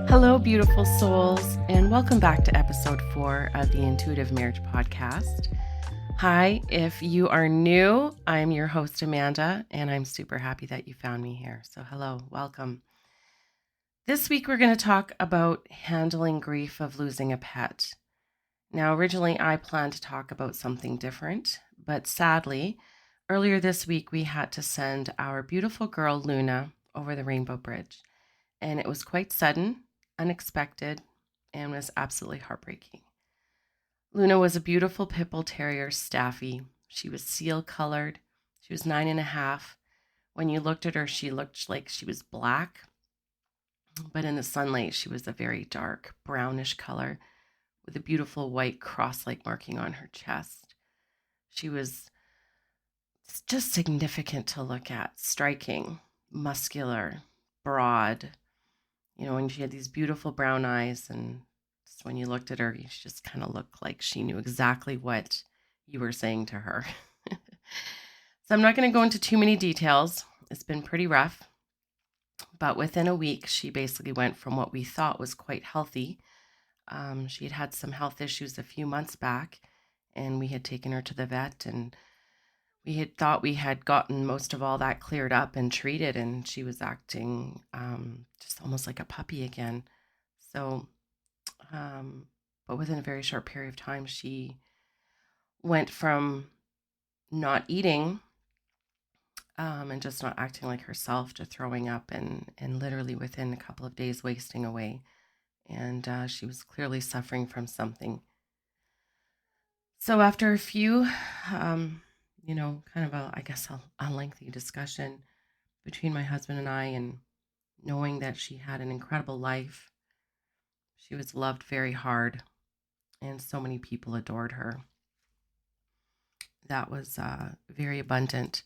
Hello, beautiful souls, and welcome back to episode 4 of the Intuitive Marriage Podcast. Hi, if you are new, I'm your host, Amanda, and I'm super happy that you found me here. So hello, welcome. This week, we're going to talk about handling grief of losing a pet. Now, originally, I planned to talk about something different, but sadly, earlier this week, we had to send our beautiful girl, Luna, over the Rainbow Bridge, and it was quite sudden, unexpected, and was absolutely heartbreaking. Luna was a beautiful pit bull terrier staffy. She was seal colored. She was 9.5. When you looked at her, she looked like she was black, but in the sunlight, she was a very dark brownish color with a beautiful white cross-like marking on her chest. She was just significant to look at, striking, muscular, broad, and she had these beautiful brown eyes, and just when you looked at her, she just kind of looked like she knew exactly what you were saying to her. So I'm not going to go into too many details. It's been pretty rough, but within a week, she basically went from what we thought was quite healthy. She had some health issues a few months back, and we had taken her to the vet, and we had thought we had gotten most of all that cleared up and treated, and she was acting just almost like a puppy again. So, but within a very short period of time, she went from not eating and just not acting like herself to throwing up and literally within a couple of days wasting away. And she was clearly suffering from something. So after a few kind of a lengthy discussion between my husband and I, and knowing that she had an incredible life, she was loved very hard, and so many people adored her. That was very abundant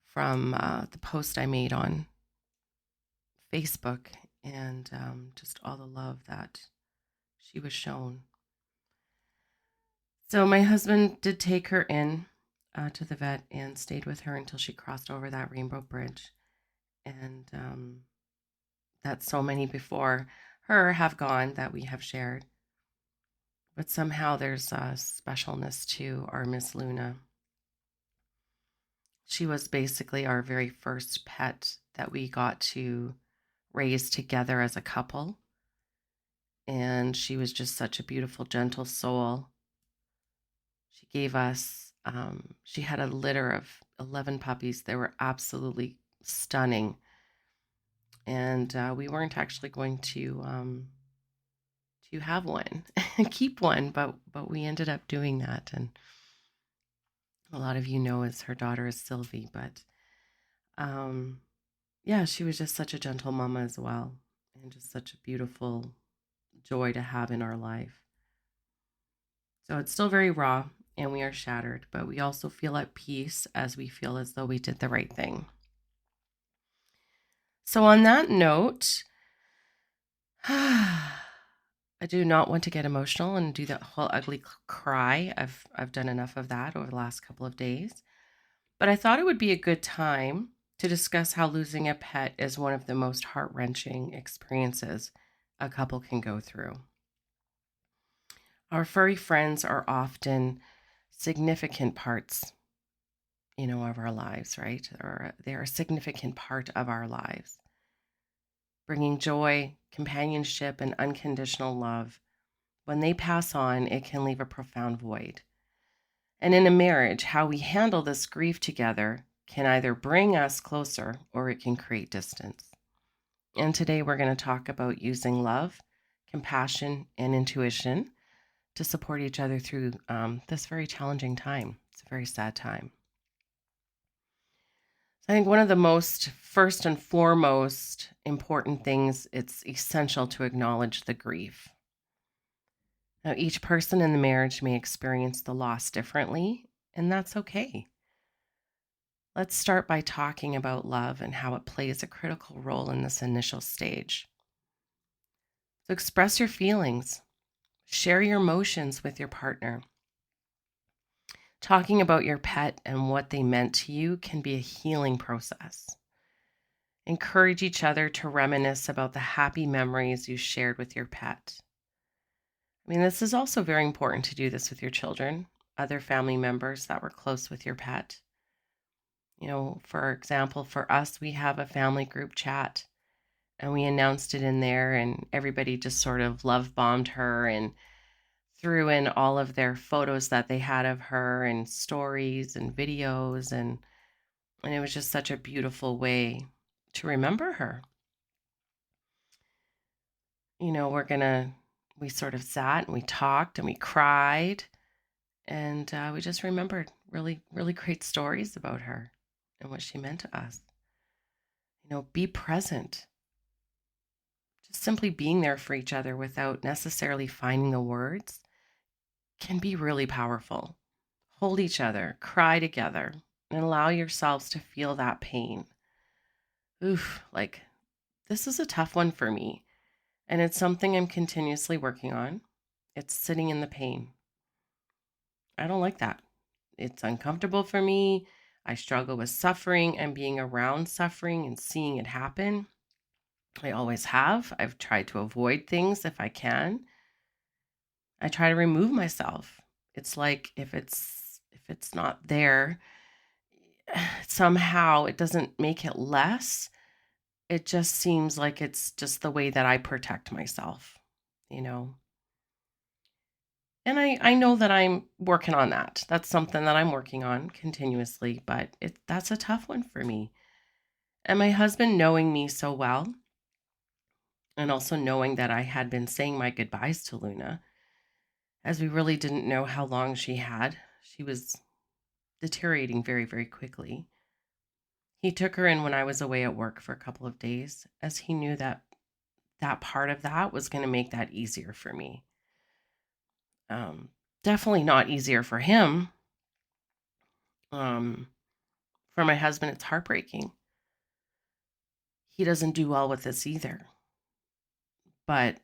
from the post I made on Facebook, and just all the love that she was shown. So my husband did take her in to the vet and stayed with her until she crossed over that Rainbow Bridge. And that so many before her have gone that we have shared. But somehow there's a specialness to our Miss Luna. She was basically our very first pet that we got to raise together as a couple. And she was just such a beautiful, gentle soul. She gave us, she had a litter of 11 puppies. They were absolutely stunning. And we weren't actually going to have one, keep one, but we ended up doing that. And a lot of you know as her daughter is Sylvie, but she was just such a gentle mama as well, and just such a beautiful joy to have in our life. So it's still very raw, and we are shattered, but we also feel at peace as we feel as though we did the right thing. So on that note, I do not want to get emotional and do that whole ugly cry. I've done enough of that over the last couple of days. But I thought it would be a good time to discuss how losing a pet is one of the most heart-wrenching experiences a couple can go through. Our furry friends are often significant parts, of our lives, right? Or they're a significant part of our lives, bringing joy, companionship, and unconditional love. When they pass on, it can leave a profound void. And in a marriage, how we handle this grief together can either bring us closer or it can create distance. And today we're going to talk about using love, compassion, and intuition to support each other through this very challenging time. It's a very sad time. I think one of the most first and foremost important things, it's essential to acknowledge the grief. Now, each person in the marriage may experience the loss differently, and that's okay. Let's start by talking about love and how it plays a critical role in this initial stage. So express your feelings, share your emotions with your partner. Talking about your pet and what they meant to you can be a healing process. Encourage each other to reminisce about the happy memories you shared with your pet. I mean, this is also very important to do this with your children, other family members that were close with your pet. For example, for us, we have a family group chat and we announced it in there, and everybody just sort of love bombed her and threw in all of their photos that they had of her and stories and videos, and it was just such a beautiful way to remember her. We sort of sat and we talked and we cried, and we just remembered really, really great stories about her and what she meant to us. Be present. Just simply being there for each other without necessarily finding the words can be really powerful. Hold each other, cry together, and allow yourselves to feel that pain. Oof, this is a tough one for me, and it's something I'm continuously working on. It's sitting in the pain. I don't like that. It's uncomfortable for me. I struggle with suffering and being around suffering and seeing it happen. I always have. I've tried to avoid things if I can. I try to remove myself. It's like if it's not there, somehow it doesn't make it less. It just seems like it's just the way that I protect myself, you know. And I know that I'm working on that. That's something that I'm working on continuously, but that's a tough one for me. And my husband knowing me so well, and also knowing that I had been saying my goodbyes to Luna, as we really didn't know how long she had. She was deteriorating very, very quickly. He took her in when I was away at work for a couple of days, as he knew that that part of that was going to make that easier for me. Definitely not easier for him. For my husband, it's heartbreaking. He doesn't do well with this either. But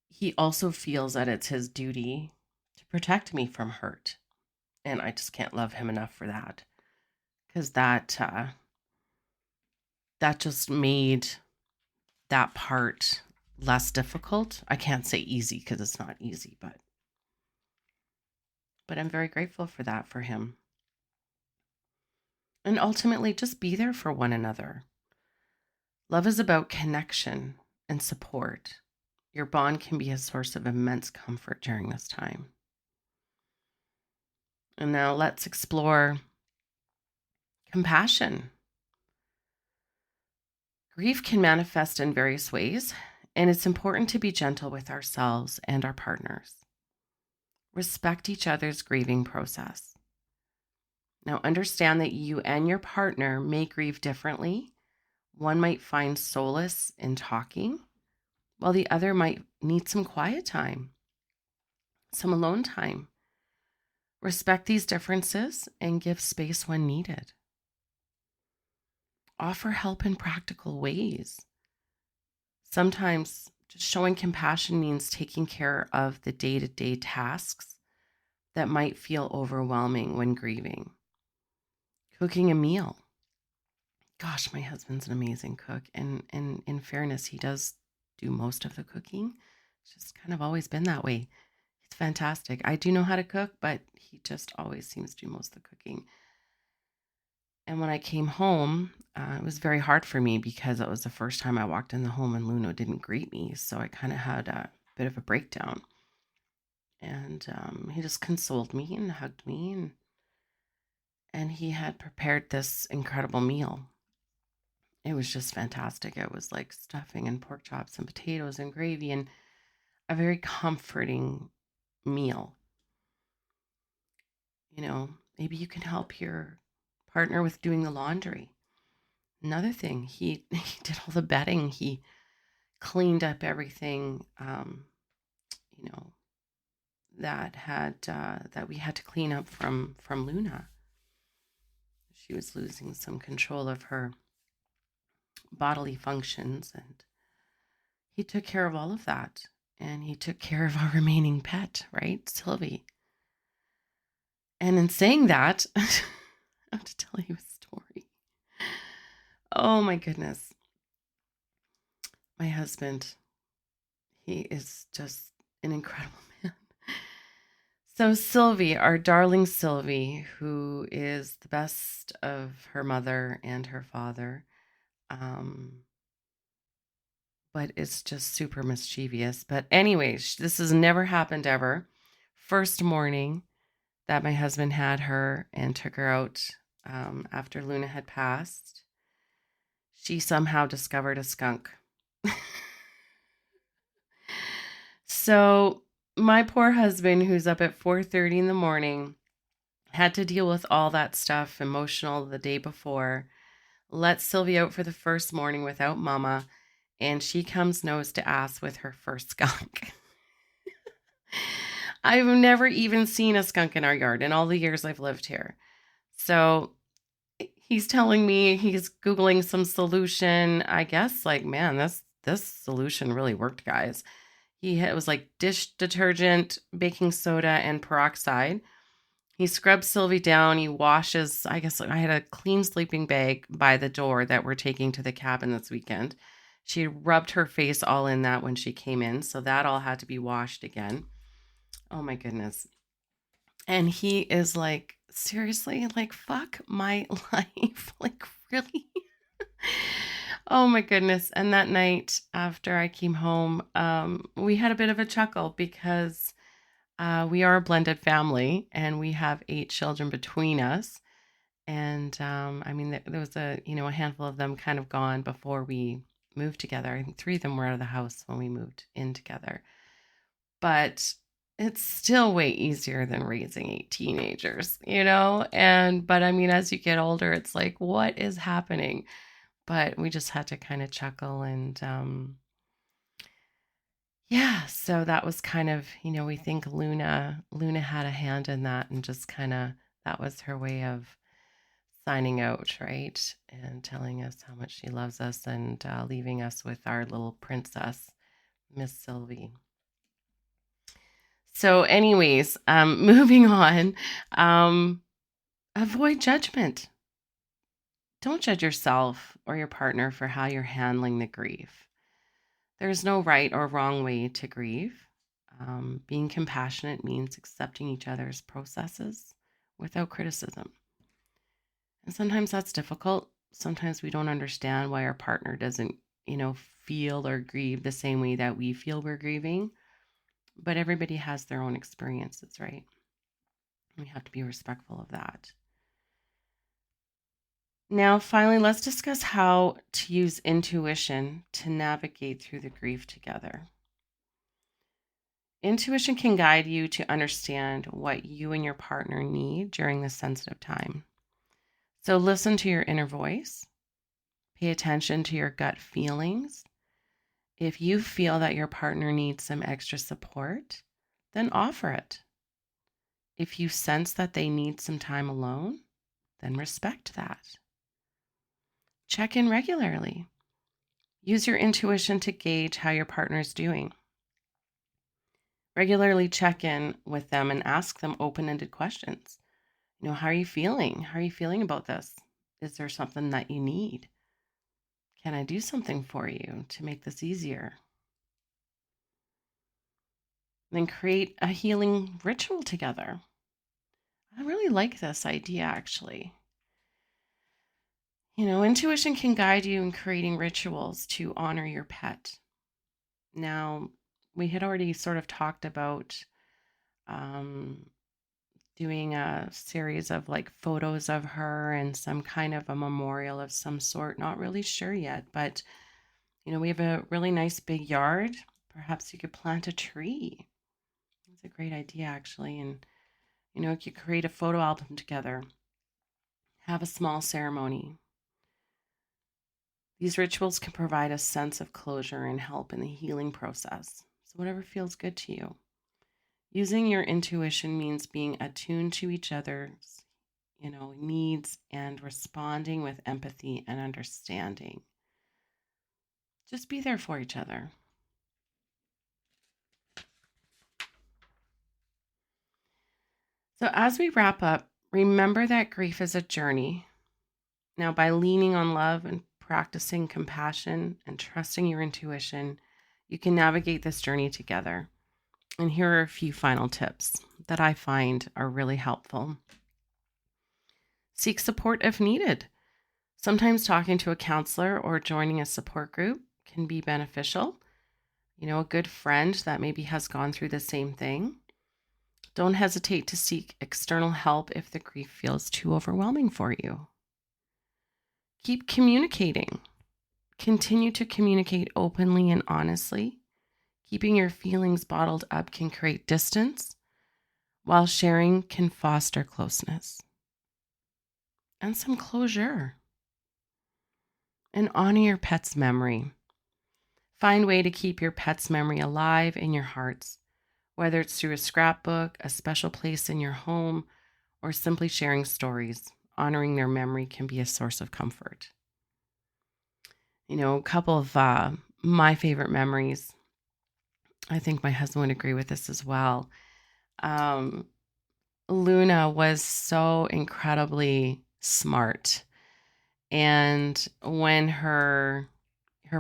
he also feels that it's his duty to protect me from hurt. And I just can't love him enough for that. Because that just made that part less difficult. I can't say easy because it's not easy, but I'm very grateful for that for him. And ultimately, just be there for one another. Love is about connection and support. Your bond can be a source of immense comfort during this time. And now let's explore compassion. Grief can manifest in various ways, and it's important to be gentle with ourselves and our partners. Respect each other's grieving process. Now, understand that you and your partner may grieve differently. One might find solace in talking, while the other might need some quiet time, some alone time. Respect these differences and give space when needed. Offer help in practical ways. Sometimes just showing compassion means taking care of the day-to-day tasks that might feel overwhelming when grieving. Cooking a meal. Gosh, my husband's an amazing cook. And in fairness, he does do most of the cooking. It's just kind of always been that way. He's fantastic. I do know how to cook, but he just always seems to do most of the cooking. And when I came home, it was very hard for me because it was the first time I walked in the home and Luna didn't greet me. So I kind of had a bit of a breakdown. And he just consoled me and hugged me. And he had prepared this incredible meal. It was just fantastic. It was like stuffing and pork chops and potatoes and gravy and a very comforting meal. Maybe you can help your partner with doing the laundry. Another thing, he did all the bedding. He cleaned up everything, that we had to clean up from Luna. She was losing some control of her bodily functions, and he took care of all of that. And he took care of our remaining pet, right, Sylvie. And in saying that, I have to tell you a story. Oh my goodness. My husband, he is just an incredible man. So Sylvie, our darling Sylvie, who is the best of her mother and her father, but it's just super mischievous. But anyways, this has never happened ever. First morning that my husband had her and took her out after Luna had passed, she somehow discovered a skunk. So my poor husband, who's up at 4:30 in the morning, had to deal with all that stuff emotional the day before. Let Sylvie out for the first morning without mama, and she comes nose to ass with her first skunk. I've never even seen a skunk in our yard in all the years I've lived here. So he's telling me he's Googling some solution. I guess like, man, this solution really worked, guys. It was like dish detergent, baking soda, and peroxide. He scrubs Sylvie down. He washes, I guess I had a clean sleeping bag by the door that we're taking to the cabin this weekend. She rubbed her face all in that when she came in. So that all had to be washed again. Oh my goodness. And he is like, seriously, like, fuck my life. Like, really? Oh my goodness. And that night after I came home, we had a bit of a chuckle because we are a blended family and we have 8 children between us. And I mean, there was a handful of them kind of gone before we moved together. I think 3 of them were out of the house when we moved in together. But it's still way easier than raising 8 teenagers, but I mean, as you get older, it's like, what is happening? But we just had to kind of chuckle and yeah, so that was kind of, we think Luna had a hand in that and just kind of that was her way of signing out, right? And telling us how much she loves us and leaving us with our little princess, Miss Sylvie. So anyways, moving on, avoid judgment. Don't judge yourself or your partner for how you're handling the grief. There's no right or wrong way to grieve. Being compassionate means accepting each other's processes without criticism. And sometimes that's difficult. Sometimes we don't understand why our partner doesn't, feel or grieve the same way that we feel we're grieving. But everybody has their own experiences, right? We have to be respectful of that. Now, finally, let's discuss how to use intuition to navigate through the grief together. Intuition can guide you to understand what you and your partner need during this sensitive time. So listen to your inner voice. Pay attention to your gut feelings. If you feel that your partner needs some extra support, then offer it. If you sense that they need some time alone, then respect that. Check in regularly. Use your intuition to gauge how your partner is doing. Regularly check in with them and ask them open-ended questions. How are you feeling? How are you feeling about this? Is there something that you need? Can I do something for you to make this easier? Then create a healing ritual together. I really like this idea, actually. Intuition can guide you in creating rituals to honor your pet. Now, we had already sort of talked about doing a series of like photos of her and some kind of a memorial of some sort. Not really sure yet, but we have a really nice big yard. Perhaps you could plant a tree. It's a great idea, actually. And you could create a photo album together. Have a small ceremony. These rituals can provide a sense of closure and help in the healing process. So whatever feels good to you. Using your intuition means being attuned to each other's, needs and responding with empathy and understanding. Just be there for each other. So, as we wrap up, remember that grief is a journey. Now, by leaning on love and practicing compassion and trusting your intuition, you can navigate this journey together. And here are a few final tips that I find are really helpful. Seek support if needed. Sometimes talking to a counselor or joining a support group can be beneficial. A good friend that maybe has gone through the same thing. Don't hesitate to seek external help if the grief feels too overwhelming for you. Keep communicating. Continue to communicate openly and honestly. Keeping your feelings bottled up can create distance, while sharing can foster closeness and some closure. And honor your pet's memory. Find a way to keep your pet's memory alive in your hearts, whether it's through a scrapbook, a special place in your home, or simply sharing stories. Honoring their memory can be a source of comfort. A couple of my favorite memories, I think my husband would agree with this as well. Luna was so incredibly smart. And when her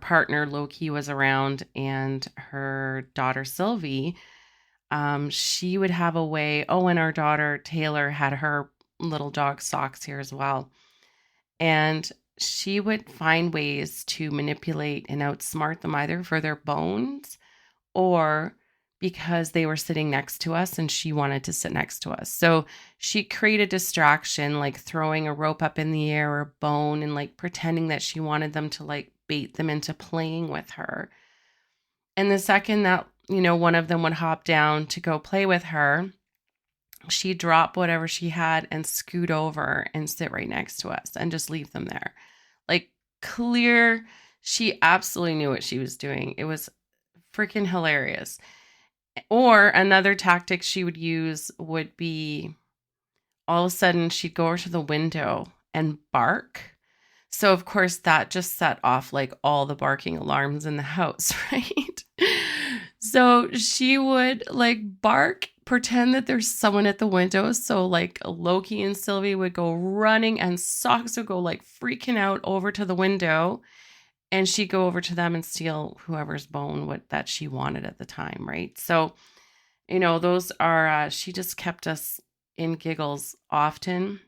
partner Loki was around and her daughter Sylvie, she would have a way. Oh, and our daughter Taylor had her little dog Socks here as well. And she would find ways to manipulate and outsmart them either for their bones or because they were sitting next to us and she wanted to sit next to us. So she created distraction, like throwing a rope up in the air or a bone and like pretending that she wanted them to like bait them into playing with her. And the second that, one of them would hop down to go play with her, she'd drop whatever she had and scoot over and sit right next to us and just leave them there. Like clear, she absolutely knew what she was doing. It was freaking hilarious. Or another tactic she would use would be all of a sudden she'd go over to the window and bark. So of course that just set off like all the barking alarms in the house, right? So she would like bark, pretend that there's someone at the window. So like Loki and Sylvie would go running and Socks would go like freaking out over to the window. And she'd go over to them and steal whoever's bone that she wanted at the time, right? So, those are, she just kept us in giggles often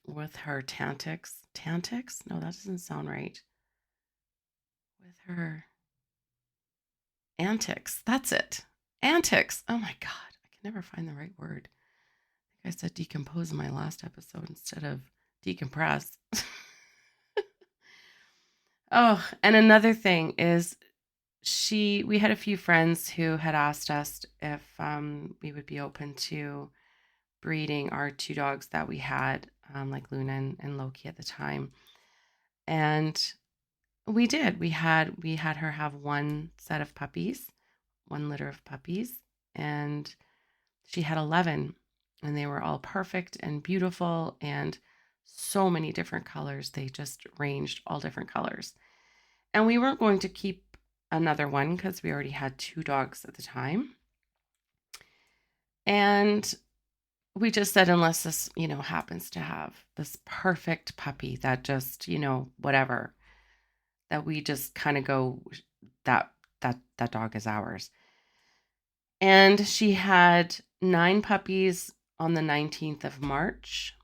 with her tantics. Tantics? No, that doesn't sound right. With her antics. That's it. Antics. Oh my God. I can never find the right word. I think I said decompose in my last episode instead of decompress. Oh, and another thing is we had a few friends who had asked us if we would be open to breeding our two dogs that we had, like Luna and Loki at the time. And we did. We had her have one set of puppies, one litter of puppies, and she had 11, and they were all perfect and beautiful and so many different colors. They just ranged all different colors. And we weren't going to keep another one because we already had two dogs at the time. And we just said, unless this, happens to have this perfect puppy that just, whatever, that we just kind of go, that dog is ours. And she had 9 puppies on the 19th of March.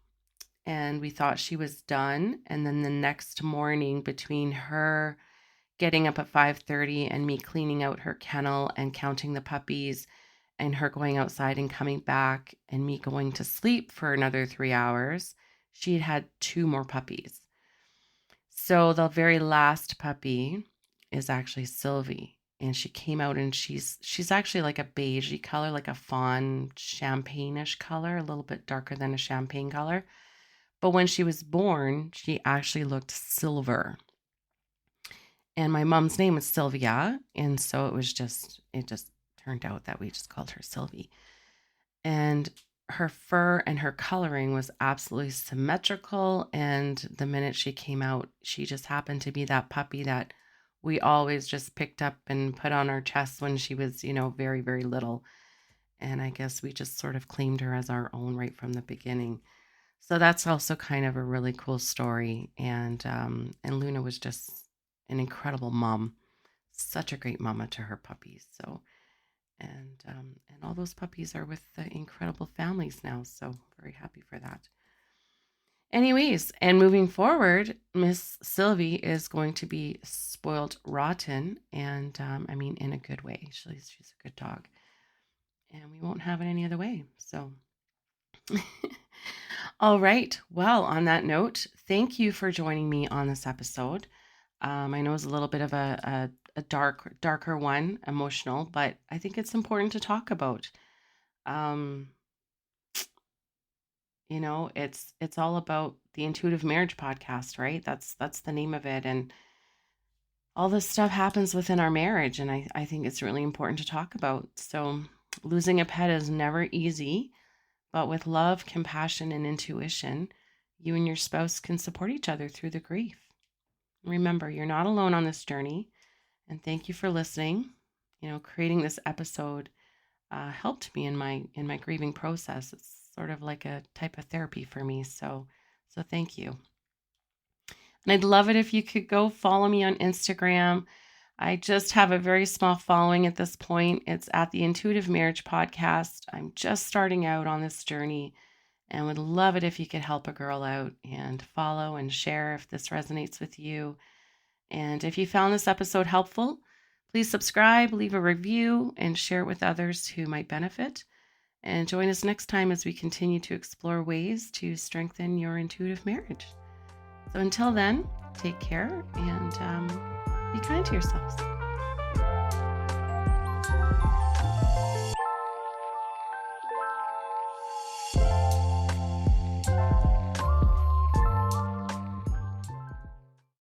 And we thought she was done. And then the next morning, between her getting up at 5:30 and me cleaning out her kennel and counting the puppies and her going outside and coming back and me going to sleep for another 3 hours, she had 2 more puppies. So the very last puppy is actually Sylvie, and she came out and she's actually like a beigey color, like a fawn champagne-ish color, a little bit darker than a champagne color. But when she was born, she actually looked silver. And my mom's name is Sylvia. And so it just turned out that we just called her Sylvie. And her fur and her coloring was absolutely symmetrical. And the minute she came out, she just happened to be that puppy that we always just picked up and put on our chest when she was, very, very little. And I guess we just sort of claimed her as our own right from the beginning. So that's also kind of a really cool story. And Luna was just an incredible mom, such a great mama to her puppies. So and all those puppies are with the incredible families now. So very happy for that. Anyways, and moving forward, Miss Sylvie is going to be spoiled rotten, and I mean in a good way. She's a good dog, and we won't have it any other way. So, all right. Well, on that note, thank you for joining me on this episode. I know it's a little bit of a darker one, emotional, but I think it's important to talk about. Um, it's all about the Intuitive Marriage Podcast, right? That's the name of it. And all this stuff happens within our marriage. And I think it's really important to talk about. So losing a pet is never easy, but with love, compassion, and intuition, you and your spouse can support each other through the grief. Remember, you're not alone on this journey. And thank you for listening. Creating this episode helped me in my grieving process. It's sort of like a type of therapy for me. So thank you. And I'd love it if you could go follow me on Instagram. I just have a very small following at this point. It's at the Intuitive Marriage Podcast. I'm just starting out on this journey and would love it if you could help a girl out and follow and share if this resonates with you. And if you found this episode helpful, please subscribe, leave a review, and share it with others who might benefit. And join us next time as we continue to explore ways to strengthen your intuitive marriage. So until then, take care and be kind to yourselves.